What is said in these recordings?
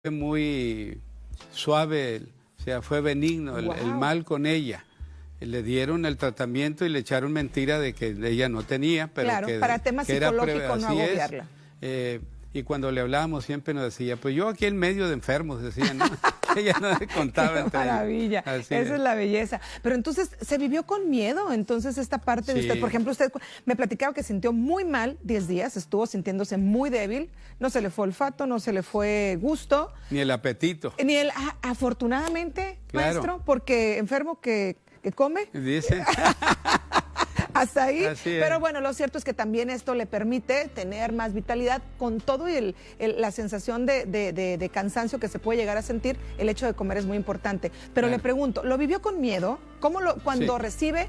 Fue muy suave, o sea, fue benigno el mal con ella. Le dieron el tratamiento y le echaron mentira de que ella no tenía, pero claro, que, para temas que era psicológicos no así agobiarla. Y cuando le hablábamos siempre nos decía, pues yo aquí en medio de enfermos, decía, ¿no? Ella no le contaba. Qué maravilla, esa es la belleza. Pero entonces, ¿se vivió con miedo? Entonces, esta parte de usted, por ejemplo, usted me platicaba que sintió muy mal 10 días, estuvo sintiéndose muy débil, no se le fue olfato, no se le fue gusto. Ni el apetito. Ni el, afortunadamente, claro. Maestro, porque enfermo que come. Dice. Hasta ahí, pero bueno, lo cierto es que también esto le permite tener más vitalidad con todo y la sensación de cansancio que se puede llegar a sentir. El hecho de comer es muy importante, pero le pregunto, ¿lo vivió con miedo? ¿Cómo cuando recibe?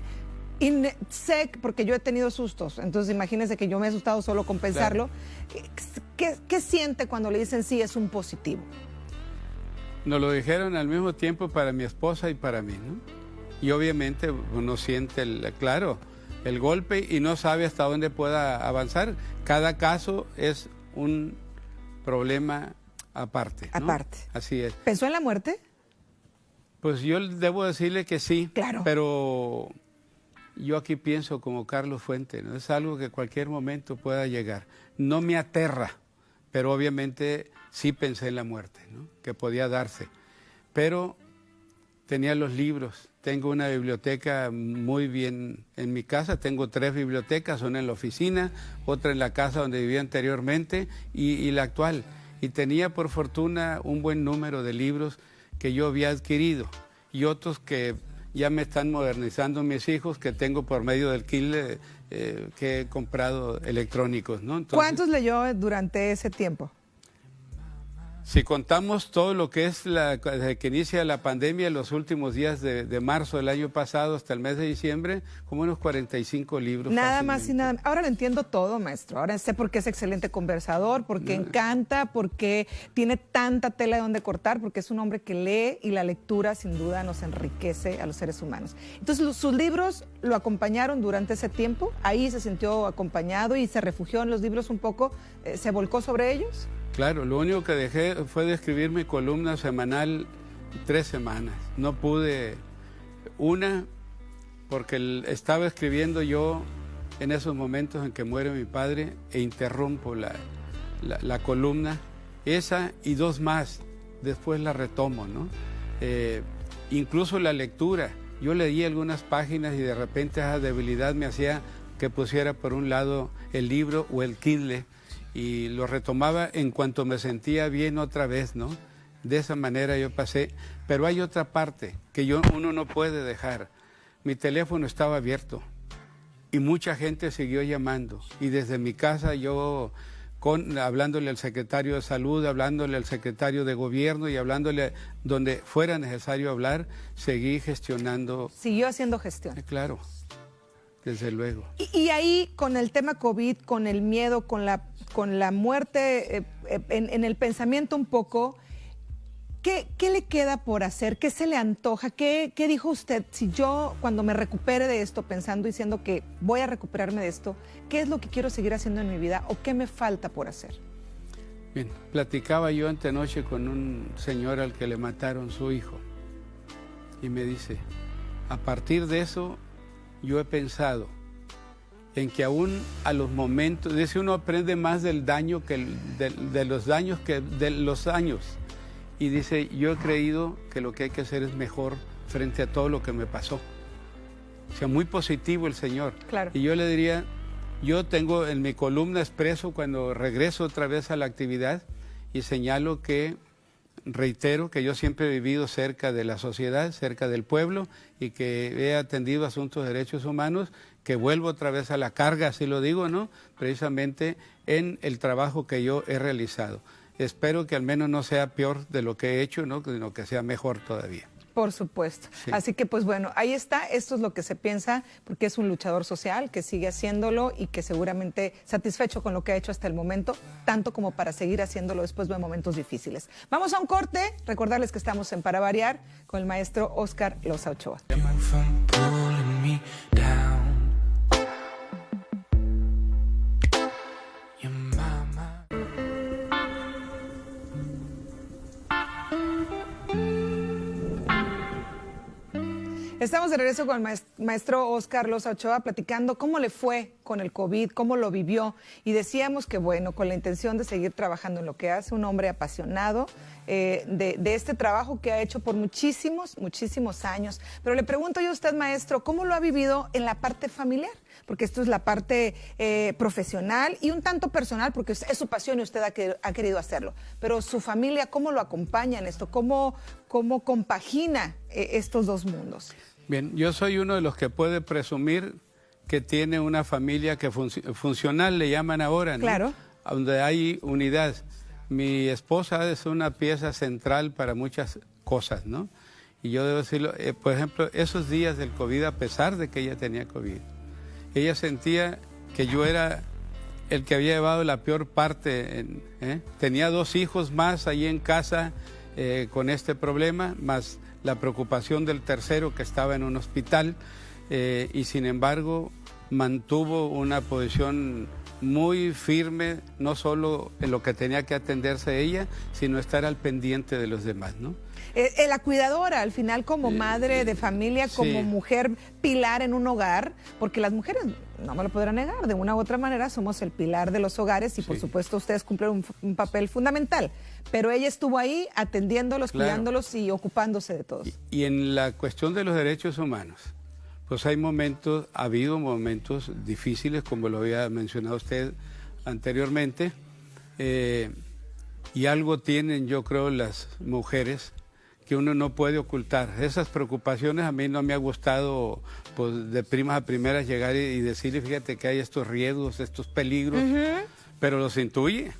Sé, porque yo he tenido sustos, entonces imagínense que yo me he asustado solo con pensarlo. ¿Qué siente cuando le dicen sí es un positivo? Nos lo dijeron al mismo tiempo para mi esposa y para mí, ¿no? Y obviamente uno siente, el golpe y no sabe hasta dónde pueda avanzar. Cada caso es un problema aparte, ¿no? Aparte. Así es. ¿Pensó en la muerte? Pues yo debo decirle que sí. Claro. Pero yo aquí pienso como Carlos Fuente, ¿no? Es algo que cualquier momento pueda llegar. No me aterra, pero obviamente sí pensé en la muerte, ¿no? Que podía darse. Pero tenía los libros. Tengo una biblioteca muy bien en mi casa, tengo 3 bibliotecas, una en la oficina, otra en la casa donde vivía anteriormente y la actual. Y tenía por fortuna un buen número de libros que yo había adquirido y otros que ya me están modernizando mis hijos, que tengo por medio del Kindle que he comprado electrónicos, ¿no? Entonces, ¿cuántos leyó durante ese tiempo? Si contamos todo lo que es desde que inicia la pandemia, los últimos días de marzo del año pasado hasta el mes de diciembre, como unos 45 libros. Nada más y nada. Ahora lo entiendo todo, maestro. Ahora sé por qué es excelente conversador, porque encanta, porque tiene tanta tela de donde cortar, porque es un hombre que lee y la lectura sin duda nos enriquece a los seres humanos. Entonces, sus libros lo acompañaron durante ese tiempo. Ahí se sintió acompañado y se refugió en los libros un poco. ¿Se volcó sobre ellos? Claro, lo único que dejé fue de escribir mi columna semanal 3 semanas. No pude, porque estaba escribiendo yo en esos momentos en que muere mi padre e interrumpo la columna, esa y 2 más, después la retomo, ¿no? Incluso la lectura, yo leí algunas páginas y de repente esa debilidad me hacía que pusiera por un lado el libro o el Kindle, y lo retomaba en cuanto me sentía bien otra vez, ¿no? De esa manera yo pasé. Pero hay otra parte que uno no puede dejar. Mi teléfono estaba abierto y mucha gente siguió llamando. Y desde mi casa yo, hablándole al secretario de salud, hablándole al secretario de gobierno y hablándole donde fuera necesario hablar, seguí gestionando. Siguió haciendo gestión. Claro. Desde luego. Y ahí, con el tema COVID, con el miedo, con la muerte, en el pensamiento un poco, ¿qué le queda por hacer? ¿Qué se le antoja? ¿Qué dijo usted? Si yo, cuando me recupere de esto, pensando y diciendo que voy a recuperarme de esto, ¿qué es lo que quiero seguir haciendo en mi vida o qué me falta por hacer? Bien, platicaba yo antenoche con un señor al que le mataron su hijo y me dice, a partir de eso, yo he pensado en que aún a los momentos, dice, uno aprende más del daño que de los daños que de los años. Y dice, yo he creído que lo que hay que hacer es mejor frente a todo lo que me pasó. O sea, muy positivo el señor. Claro. Y yo le diría, yo tengo en mi columna expreso cuando regreso otra vez a la actividad y señalo que reitero que yo siempre he vivido cerca de la sociedad, cerca del pueblo y que he atendido asuntos de derechos humanos, que vuelvo otra vez a la carga, así lo digo, ¿no? Precisamente en el trabajo que yo he realizado. Espero que al menos no sea peor de lo que he hecho, ¿no? Sino que sea mejor todavía. Por supuesto. Sí. Así que, pues bueno, ahí está. Esto es lo que se piensa, porque es un luchador social que sigue haciéndolo y que seguramente satisfecho con lo que ha hecho hasta el momento, tanto como para seguir haciéndolo después de momentos difíciles. Vamos a un corte. Recordarles que estamos en Para Variar con el maestro Óscar Loza Ochoa. Estamos de regreso con el maestro Óscar Loza Ochoa platicando cómo le fue con el COVID, cómo lo vivió. Y decíamos que, bueno, con la intención de seguir trabajando en lo que hace, un hombre apasionado de este trabajo que ha hecho por muchísimos años. Pero le pregunto yo a usted, maestro, ¿cómo lo ha vivido en la parte familiar? Porque esto es la parte profesional y un tanto personal, porque es su pasión y usted ha querido hacerlo. Pero su familia, ¿cómo lo acompaña en esto? ¿Cómo compagina estos dos mundos? Bien, yo soy uno de los que puede presumir que tiene una familia que funcional, le llaman ahora, ¿no? Claro. Donde hay unidad. Mi esposa es una pieza central para muchas cosas, ¿no? Y yo debo decirlo, por ejemplo, esos días del COVID, a pesar de que ella tenía COVID, ella sentía que yo era el que había llevado la peor parte. Tenía 2 hijos más ahí en casa con este problema, más la preocupación del tercero que estaba en un hospital, y sin embargo mantuvo una posición muy firme, no solo en lo que tenía que atenderse ella, sino estar al pendiente de los demás, ¿no? La cuidadora, al final, como madre de familia, como sí, mujer pilar en un hogar, porque las mujeres, no me lo podrán negar, de una u otra manera somos el pilar de los hogares y por supuesto ustedes cumplen un papel fundamental, pero ella estuvo ahí atendiéndolos, claro, cuidándolos y ocupándose de todos. Y en la cuestión de los derechos humanos, pues ha habido momentos difíciles, como lo había mencionado usted anteriormente, y algo tienen, yo creo, las mujeres que uno no puede ocultar. Esas preocupaciones a mí no me ha gustado, pues, de primas a primeras llegar y decirle, fíjate que hay estos riesgos, estos peligros, pero los intuye.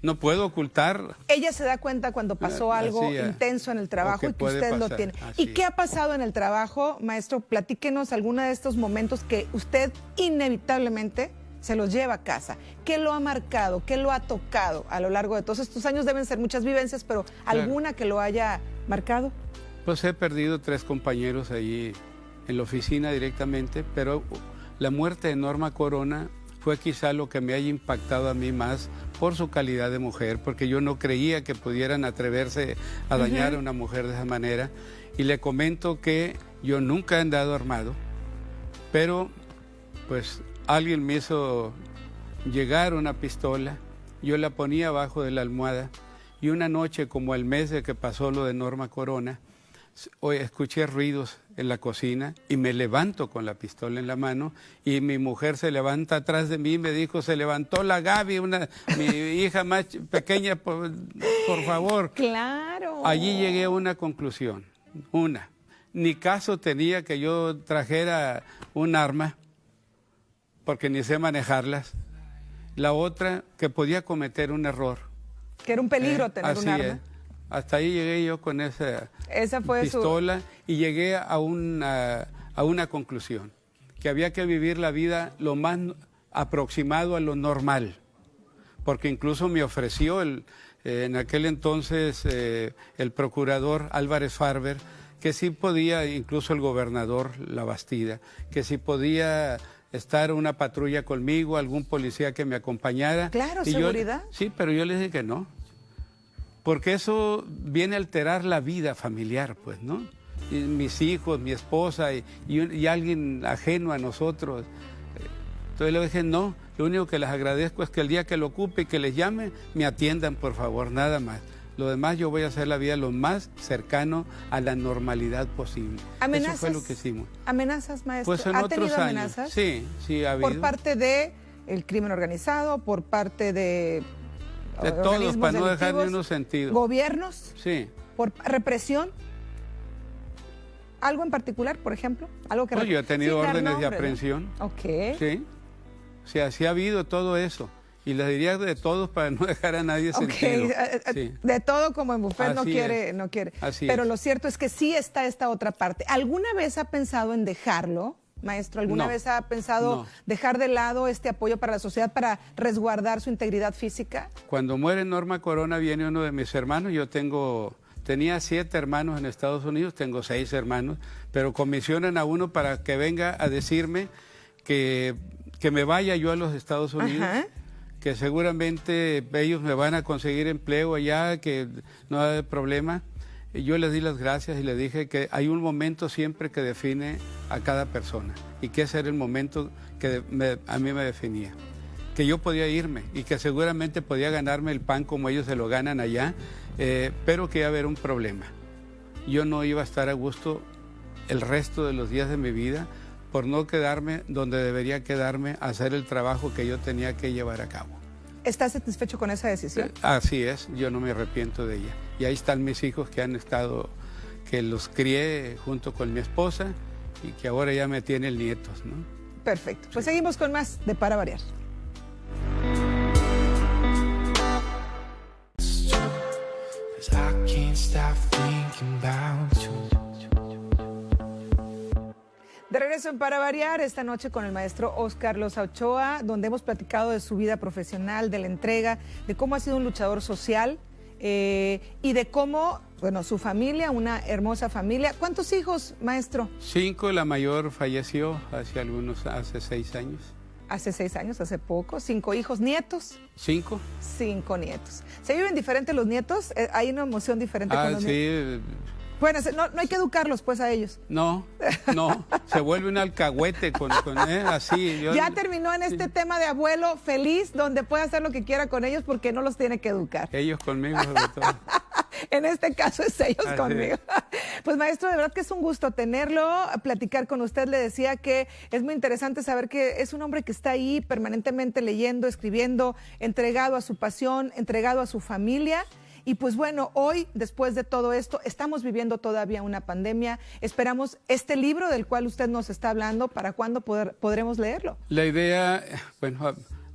No puedo ocultar. Ella se da cuenta cuando pasó algo intenso en el trabajo y que usted lo tiene. ¿Y qué ha pasado en el trabajo, maestro? Platíquenos alguno de estos momentos que usted inevitablemente se los lleva a casa. ¿Qué lo ha marcado? ¿Qué lo ha tocado a lo largo de todos estos años? Deben ser muchas vivencias, pero ¿alguna que lo haya marcado? Pues he perdido 3 compañeros ahí en la oficina directamente, pero la muerte de Norma Corona fue quizá lo que me haya impactado a mí más por su calidad de mujer, porque yo no creía que pudieran atreverse a dañar a una mujer de esa manera. Y le comento que yo nunca he andado armado, pero pues alguien me hizo llegar una pistola, yo la ponía abajo de la almohada y una noche, como el mes de que pasó lo de Norma Corona, escuché ruidos en la cocina y me levanto con la pistola en la mano y mi mujer se levanta atrás de mí y me dijo, se levantó la Gaby, mi hija más pequeña, por favor. Claro. Allí llegué a una conclusión, ni caso tenía que yo trajera un arma, porque ni sé manejarlas. La otra, que podía cometer un error. Que era un peligro tener un arma. Hasta ahí llegué yo con esa fue pistola y llegué a una conclusión, que había que vivir la vida lo más aproximado a lo normal, porque incluso me ofreció en aquel entonces el procurador Álvarez Farber, que sí podía, incluso el gobernador Labastida, que sí podía estar una patrulla conmigo, algún policía que me acompañara. Claro, seguridad. Sí, pero yo les dije que no. Porque eso viene a alterar la vida familiar, pues, ¿no? Y mis hijos, mi esposa y alguien ajeno a nosotros. Entonces le dije, no, lo único que les agradezco es que el día que lo ocupe y que les llame, me atiendan, por favor, nada más. Lo demás yo voy a hacer la vida lo más cercano a la normalidad posible. ¿Amenazas? Eso fue lo que hicimos. ¿Amenazas, maestro? Pues en ¿Ha otros tenido años. Amenazas? Sí, ha habido. ¿Por parte del crimen organizado, por parte de todos, para no dejar ni uno sentido. ¿Gobiernos? Sí. ¿Por represión? ¿Algo en particular, por ejemplo? ¿Algo que yo he tenido órdenes de aprehensión. ¿No? Ok. Sí. O sea, sí ha habido todo eso. Y les diría de todos para no dejar a nadie sentido. Sí. De todo como en buffet no quiere. Así Pero es. Lo cierto es que sí está esta otra parte. ¿Alguna vez ha pensado en dejarlo, maestro? ¿Alguna vez ha pensado dejar de lado este apoyo para la sociedad para resguardar su integridad física? Cuando muere Norma Corona viene uno de mis hermanos. Tenía 7 hermanos en Estados Unidos, tengo 6 hermanos, pero comisionan a uno para que venga a decirme que me vaya yo a los Estados Unidos. Ajá. Que seguramente ellos me van a conseguir empleo allá, que no hay problema. yo le di las gracias y le dije que hay un momento siempre que define a cada persona y que ese era el momento que a mí me definía. Que yo podía irme y que seguramente podía ganarme el pan como ellos se lo ganan allá, pero que iba a haber un problema. Yo no iba a estar a gusto el resto de los días de mi vida por no quedarme donde debería quedarme a hacer el trabajo que yo tenía que llevar a cabo. ¿Estás satisfecho con esa decisión? Así es, yo no me arrepiento de ella. Y ahí están mis hijos que han estado, que los crié junto con mi esposa y que ahora ya me tienen nietos, ¿no? Perfecto. Pues sí. Seguimos con más de Para Variar. De regreso en Para Variar, esta noche con el maestro Óscar Loza Ochoa, donde hemos platicado de su vida profesional, de la entrega, de cómo ha sido un luchador social y de cómo, bueno, su familia, una hermosa familia. ¿Cuántos hijos, maestro? 5, la mayor falleció hace 6 años. Hace 6 años, hace poco. 5 hijos, nietos. 5. 5 nietos. ¿Se viven diferentes los nietos? ¿Hay una emoción diferente con los nietos? Sí. Bueno, no hay que educarlos pues a ellos. No, se vuelve un alcahuete con así. Ya terminó en este tema de abuelo feliz, donde puede hacer lo que quiera con ellos porque no los tiene que educar. Ellos conmigo sobre todo. En este caso es ellos conmigo. Pues maestro, de verdad que es un gusto tenerlo, platicar con usted. Le decía que es muy interesante saber que es un hombre que está ahí permanentemente leyendo, escribiendo, entregado a su pasión, entregado a su familia. Y pues bueno, hoy, después de todo esto, estamos viviendo todavía una pandemia. Esperamos este libro del cual usted nos está hablando, ¿para cuándo podremos leerlo? La idea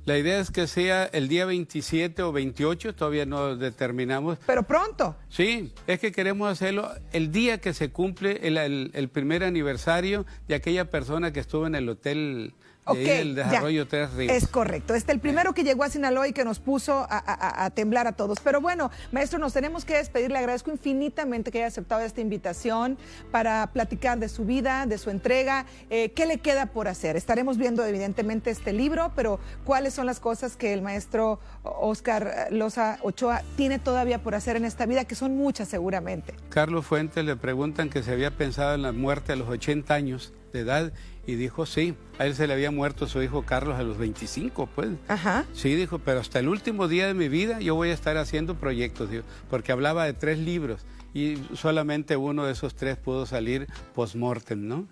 es que sea el día 27 o 28, todavía no determinamos. Pero pronto. Sí, es que queremos hacerlo el día que se cumple el primer aniversario de aquella persona que estuvo en el hotel. El desarrollo 3 Ríos. Es correcto. El primero que llegó a Sinaloa y que nos puso a temblar a todos. Pero bueno, maestro, nos tenemos que despedir. Le agradezco infinitamente que haya aceptado esta invitación para platicar de su vida, de su entrega. ¿Qué le queda por hacer? Estaremos viendo evidentemente este libro, pero ¿cuáles son las cosas que el maestro Óscar Loza Ochoa tiene todavía por hacer en esta vida? Que son muchas seguramente. Carlos Fuentes le preguntan que se había pensado en la muerte a los 80 años de edad. Y dijo, sí, a él se le había muerto su hijo Carlos a los 25, pues. Ajá. Sí, dijo, pero hasta el último día de mi vida yo voy a estar haciendo proyectos, dijo, porque hablaba de 3 libros y solamente uno de esos 3 pudo salir post-mortem, ¿no?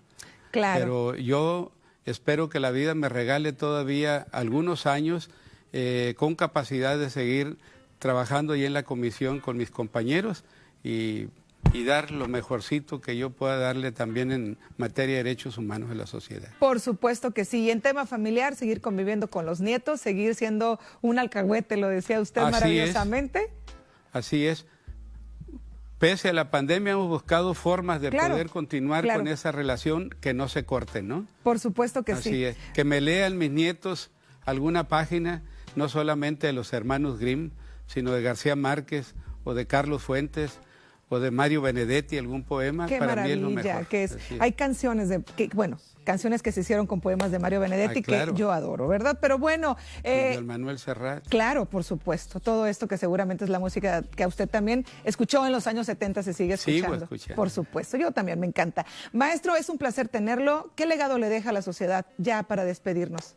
Claro. Pero yo espero que la vida me regale todavía algunos años con capacidad de seguir trabajando ahí en la comisión con mis compañeros y dar lo mejorcito que yo pueda darle también en materia de derechos humanos a la sociedad. Por supuesto que sí. Y en tema familiar, seguir conviviendo con los nietos, seguir siendo un alcahuete, lo decía usted maravillosamente. Así es. Pese a la pandemia hemos buscado formas de poder continuar con esa relación que no se corte, ¿no? Por supuesto que sí. Así es. Que me lean mis nietos alguna página, no solamente de los hermanos Grimm, sino de García Márquez o de Carlos Fuentes, o de Mario Benedetti, algún poema. Qué para maravilla, mí es lo mejor. Que es. Hay canciones canciones que se hicieron con poemas de Mario Benedetti que yo adoro, ¿verdad? Pero bueno. De Manuel Serrat. Claro, por supuesto. Todo esto que seguramente es la música que a usted también escuchó en los años 70, se sigue escuchando. Sigo escuchando. Por supuesto, yo también, me encanta. Maestro, es un placer tenerlo. ¿Qué legado le deja a la sociedad ya para despedirnos?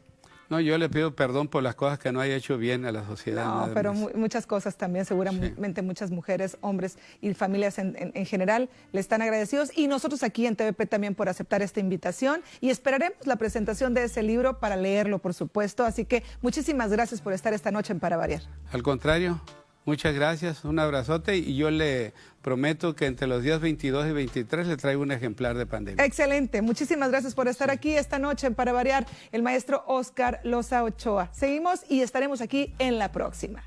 No, yo le pido perdón por las cosas que no haya hecho bien a la sociedad. No, pero muchas cosas también, seguramente muchas mujeres, hombres y familias en general le están agradecidos. Y nosotros aquí en TVP también por aceptar esta invitación. Y esperaremos la presentación de ese libro para leerlo, por supuesto. Así que muchísimas gracias por estar esta noche en Para Variar. Al contrario, muchas gracias, un abrazote y yo le prometo que entre los días 22 y 23 le traigo un ejemplar de Pandemia. Excelente, muchísimas gracias por estar aquí esta noche en Para Variar, el maestro Óscar Loza Ochoa. Seguimos y estaremos aquí en la próxima.